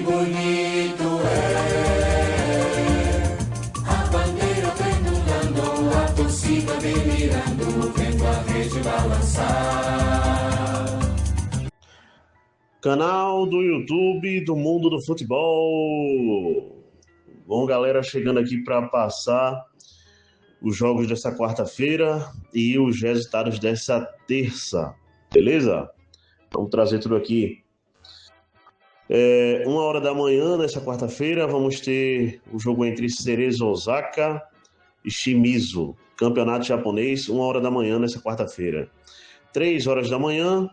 bonito é a bandeira pendulando, a torcida delirando, vendo a rede balançar. Canal do YouTube do Mundo do Futebol. Bom, galera, chegando aqui para passar os jogos dessa quarta-feira e os resultados dessa terça, beleza? Vamos trazer tudo aqui. 1h da manhã nessa quarta-feira vamos ter o jogo entre Cerezo Osaka e Shimizu, campeonato japonês, 1h da manhã nessa quarta-feira. 3h da manhã,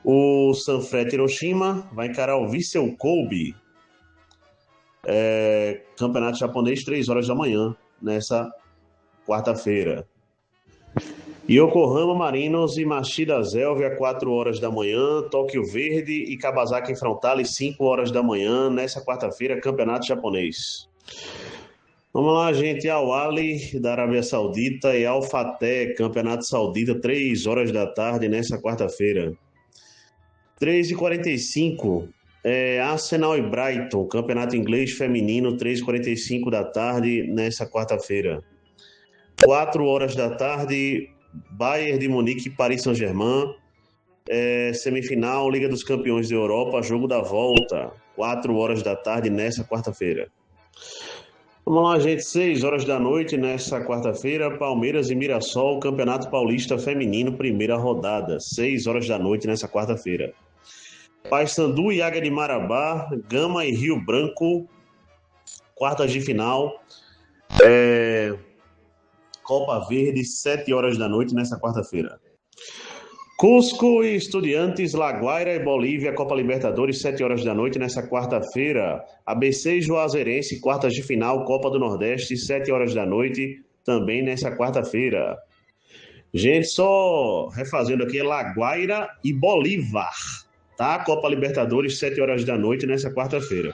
o Sanfrecce Hiroshima vai encarar o Vissel Kobe, campeonato japonês, 3h da manhã nessa quarta-feira. Yokohama Marinos e Machida Zelvia, 4h da manhã. Tóquio Verde e Kawasaki Frontale, 5h da manhã nessa quarta-feira, campeonato japonês. Vamos lá, gente. Al-Ahly da Arábia Saudita e Al-Fateh, campeonato saudita, 3h da tarde nessa quarta-feira. 3h45, Arsenal e Brighton, campeonato inglês feminino, 3h45 da tarde nessa quarta-feira. 4h da tarde, Bayern de Munique e Paris Saint-Germain, semifinal, Liga dos Campeões da Europa, jogo da volta, 4h da tarde nessa quarta-feira. Vamos lá, gente, 6h da noite nessa quarta-feira, Palmeiras e Mirassol, Campeonato Paulista Feminino, primeira rodada, 6h da noite nessa quarta-feira. Paysandu e Águia de Marabá, Gama e Rio Branco, quartas de final, Copa Verde, 7h da noite nessa quarta-feira. Cusco e Estudiantes, La Guaira e Bolívia, Copa Libertadores, 7h da noite nessa quarta-feira. ABC e Juazeirense, quartas de final, Copa do Nordeste, 7h da noite, também nessa quarta-feira. Gente, só refazendo aqui, La Guaira e Bolívar, tá? Copa Libertadores, 7h da noite nessa quarta-feira.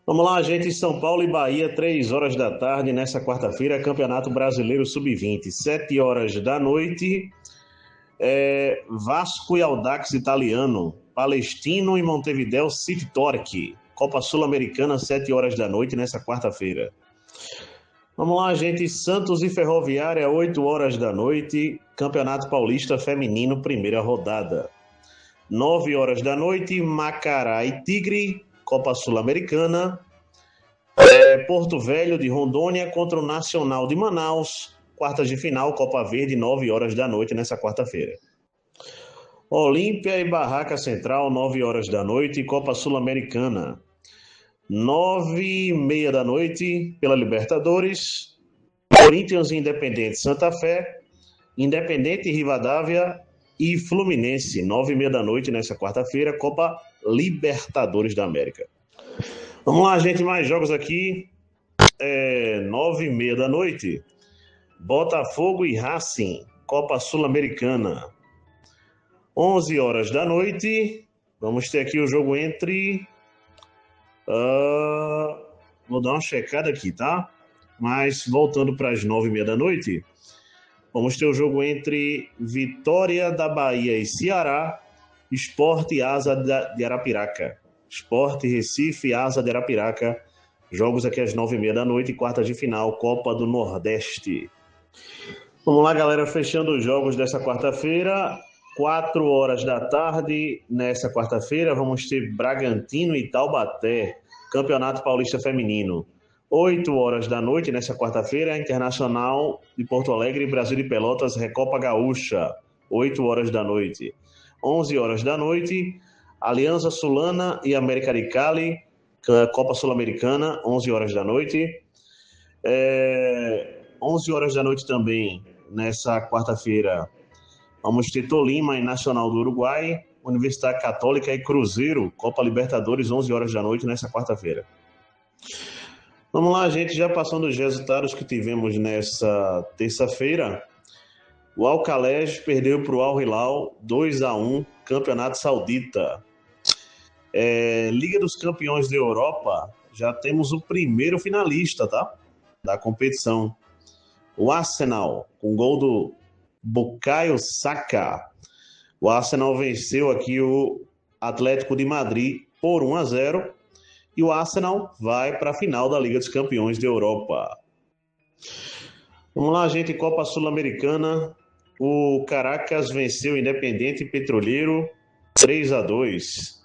Vamos lá, gente. São Paulo e Bahia, 3h da tarde nessa quarta-feira, Campeonato Brasileiro Sub-20, 7h da noite. Vasco e Audax Italiano, Palestino e Montevideo City Torque, Copa Sul-Americana, 7h da noite nessa quarta-feira. Vamos lá, gente. Santos e Ferroviária, 8h da noite, Campeonato Paulista Feminino, primeira rodada. 9h da noite, Macará e Tigre, Copa Sul-Americana. Porto Velho de Rondônia contra o Nacional de Manaus, quartas de final, Copa Verde, 9h da noite nessa quarta-feira. Olímpia e Barraca Central, 9h da noite, Copa Sul-Americana. 9h30 da noite, pela Libertadores, Corinthians e Independente Santa Fé, Independente Rivadavia e Fluminense, 9h30 da noite nessa quarta-feira, Copa Libertadores da América. Vamos lá, gente, mais jogos aqui. 9h30 da noite, Botafogo e Racing, Copa Sul-Americana. 11h da noite, vamos ter aqui o jogo entre... vou dar uma checada aqui, tá? Mas voltando para as 9h30 da noite, vamos ter o jogo entre Vitória da Bahia e Ceará, Sport e Asa de Arapiraca. Sport, Recife e Asa de Arapiraca. Jogos aqui às 9h30 da noite, quartas de final, Copa do Nordeste. Vamos lá, galera, fechando os jogos dessa quarta-feira. 4h da tarde, nessa quarta-feira, vamos ter Bragantino e Taubaté, Campeonato Paulista Feminino. 8h da noite, nessa quarta-feira, Internacional de Porto Alegre, Brasil de Pelotas, Recopa Gaúcha, 8h da noite. 11h da noite, Aliança Sulana e América de Cali, Copa Sul-Americana, 11h da noite. 11h da noite também, nessa quarta-feira, vamos ter Tolima e Nacional do Uruguai, Universidade Católica e Cruzeiro, Copa Libertadores, 11h da noite, nessa quarta-feira. Vamos lá, gente, já passando os resultados que tivemos nessa terça-feira. O Al-Khalej perdeu para o Al-Hilal 2-1, Campeonato Saudita. Liga dos Campeões da Europa, já temos o primeiro finalista, tá? Da competição. O Arsenal, com gol do Bukayo Saka. O Arsenal venceu aqui o Atlético de Madrid por 1-0. E o Arsenal vai para a final da Liga dos Campeões da Europa. Vamos lá, gente. Copa Sul-Americana. O Caracas venceu o Independiente Petroleiro 3-2.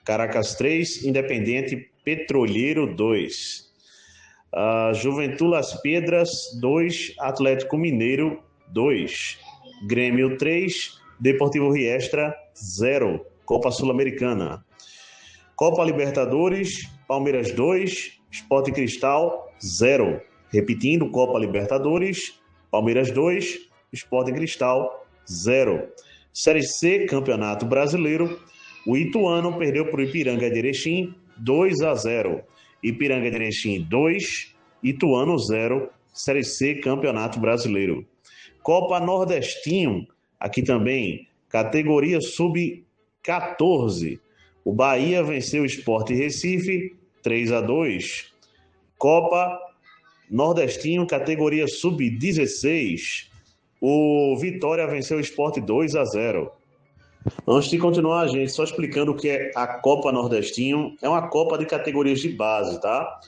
Caracas 3, Independiente Petroleiro 2. Juventude Las Pedras 2, Atlético Mineiro 2. Grêmio 3, Deportivo Riestra 0. Copa Sul-Americana. Copa Libertadores, Palmeiras 2, Sport Cristal 0. Repetindo, Copa Libertadores, Palmeiras 2, Sport Cristal 0. Série C, Campeonato Brasileiro, o Ituano perdeu para o Ipiranga de Erechim 2-0. Ipiranga de Erechim 2, Ituano 0, Série C, Campeonato Brasileiro. Copa Nordestinho, aqui também, categoria Sub-14. O Bahia venceu o Sport Recife 3-2. Copa Nordestinho, categoria Sub-16. O Vitória venceu o Sport 2-0. Antes de continuar, gente, só explicando o que é a Copa Nordestinho. É uma Copa de categorias de base, tá?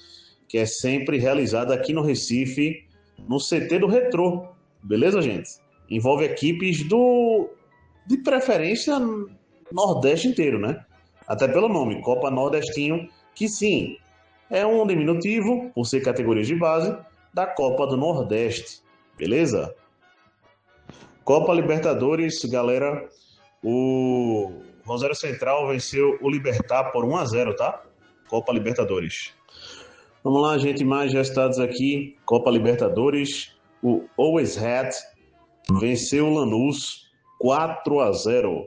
Que é sempre realizada aqui no Recife, no CT do Retrô. Beleza, gente? Envolve equipes de preferência Nordeste inteiro, né? Até pelo nome, Copa Nordestinho, que sim, é um diminutivo, por ser categorias de base, da Copa do Nordeste. Beleza? Copa Libertadores, galera, o Rosário Central venceu o Libertad por 1-0, tá? Copa Libertadores. Vamos lá, gente, mais resultados aqui. Copa Libertadores, o Always Red venceu o Lanús 4-0.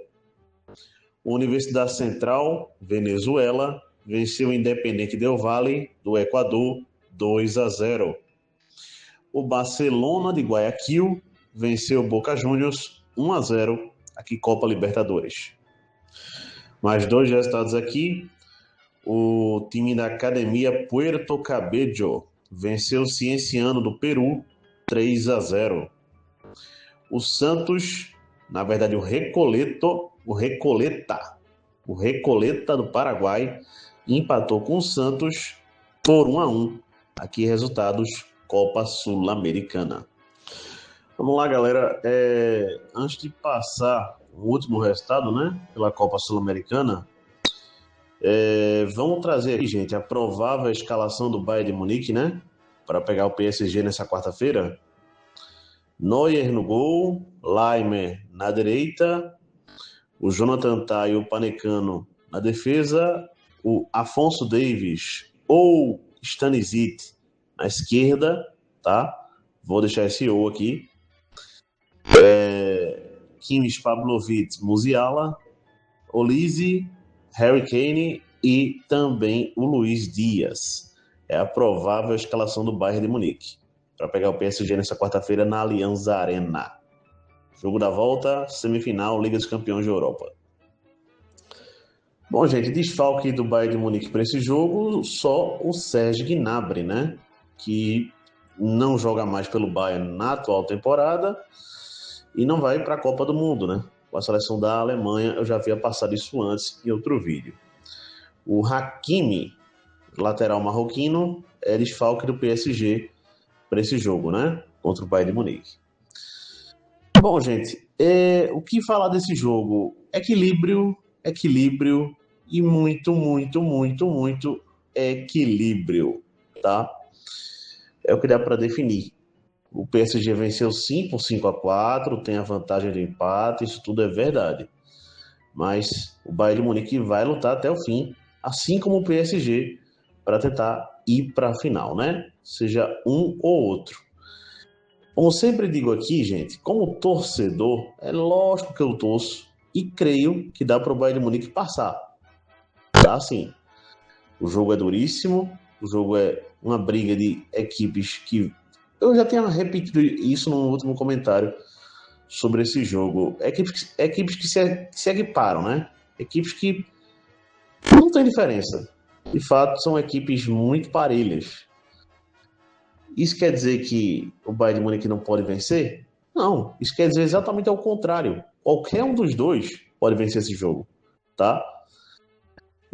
Universidade Central, Venezuela, venceu o Independente Del Valle, do Equador, 2-0. O Barcelona de Guayaquil venceu o Boca Juniors 1-0, aqui Copa Libertadores. Mais dois resultados aqui. O time da Academia Puerto Cabello venceu o Cienciano do Peru 3-0. O Santos, na verdade o Recoleta do Paraguai empatou com o Santos por 1-1. Aqui resultados Copa Sul-Americana. Vamos lá, galera. Antes de passar o último resultado, né, pela Copa Sul-Americana, vamos trazer aqui, gente, a provável escalação do Bayern de Munique, né, para pegar o PSG nessa quarta-feira. Neuer no gol, Laimer na direita, o Jonathan Tah e o Upamecano na defesa, o Afonso Davies ou Stanisic na esquerda, tá? Vou deixar esse ou aqui. Kimmich, Pavlovic, Musiala, Olise, Harry Kane e também o Luiz Dias. É a provável escalação do Bayern de Munique para pegar o PSG nessa quarta-feira na Allianz Arena. Jogo da volta, semifinal, Liga dos Campeões da Europa. Bom, gente, desfalque do Bayern de Munique para esse jogo, só o Serge Gnabry, né? Que não joga mais pelo Bayern na atual temporada e não vai para a Copa do Mundo, né? Com a seleção da Alemanha, eu já havia passado isso antes em outro vídeo. O Hakimi, lateral marroquino, é desfalque do PSG para esse jogo, né? Contra o Bayern de Munique. Bom, gente, o que falar desse jogo? Equilíbrio e muito equilíbrio, tá? É o que dá para definir. O PSG venceu sim por 5-4, tem a vantagem de empate, isso tudo é verdade. Mas o Bayern de Munique vai lutar até o fim, assim como o PSG, para tentar ir para a final, né? Seja um ou outro. Como sempre digo aqui, gente, como torcedor, é lógico que eu torço e creio que dá para o Bayern de Munique passar. Tá, sim. O jogo é duríssimo, o jogo é uma briga de equipes que... Eu já tinha repetido isso no último comentário sobre esse jogo. Equipes que se equiparam, né? Equipes que não tem diferença. De fato, são equipes muito parelhas. Isso quer dizer que o Bayern de Munique não pode vencer? Não, isso quer dizer exatamente ao contrário. Qualquer um dos dois pode vencer esse jogo, tá?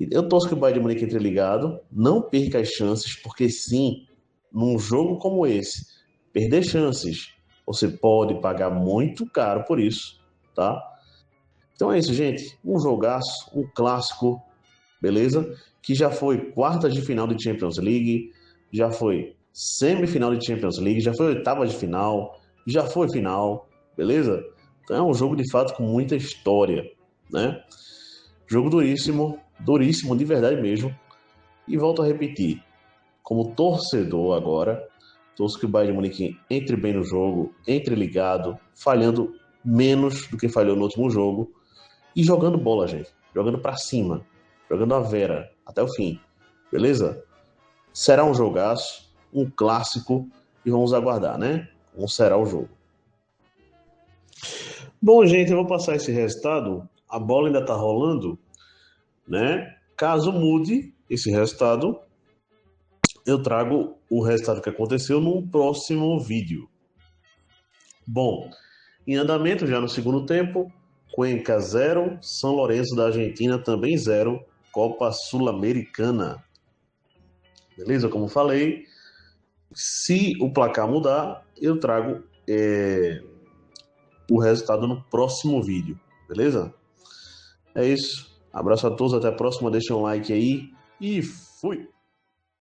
Eu torço que o Bayern de Munique entre ligado, não perca as chances, porque sim, num jogo como esse, perder chances, você pode pagar muito caro por isso, tá? Então é isso, gente. Um jogaço, um clássico, beleza? Que já foi quartas de final de Champions League, já foi semifinal de Champions League, já foi oitava de final, já foi final, beleza? Então é um jogo de fato com muita história, né? Jogo duríssimo, duríssimo de verdade mesmo. E volto a repetir, como torcedor agora, torço que o Bayern de Munique entre bem no jogo, entre ligado, falhando menos do que falhou no último jogo e jogando bola, gente. Jogando pra cima, jogando a Vera até o fim, beleza? Será um jogaço, um clássico e vamos aguardar, né? Como será o jogo. Bom, gente, eu vou passar esse resultado. A bola ainda tá rolando, né? Caso mude esse resultado, eu trago o resultado que aconteceu num próximo vídeo. Bom, em andamento já no segundo tempo, Cuenca 0, São Lourenço da Argentina também 0, Copa Sul-Americana. Beleza? Como falei, se o placar mudar, eu trago o resultado no próximo vídeo. Beleza? É isso. Abraço a todos, até a próxima. Deixa um like aí e fui!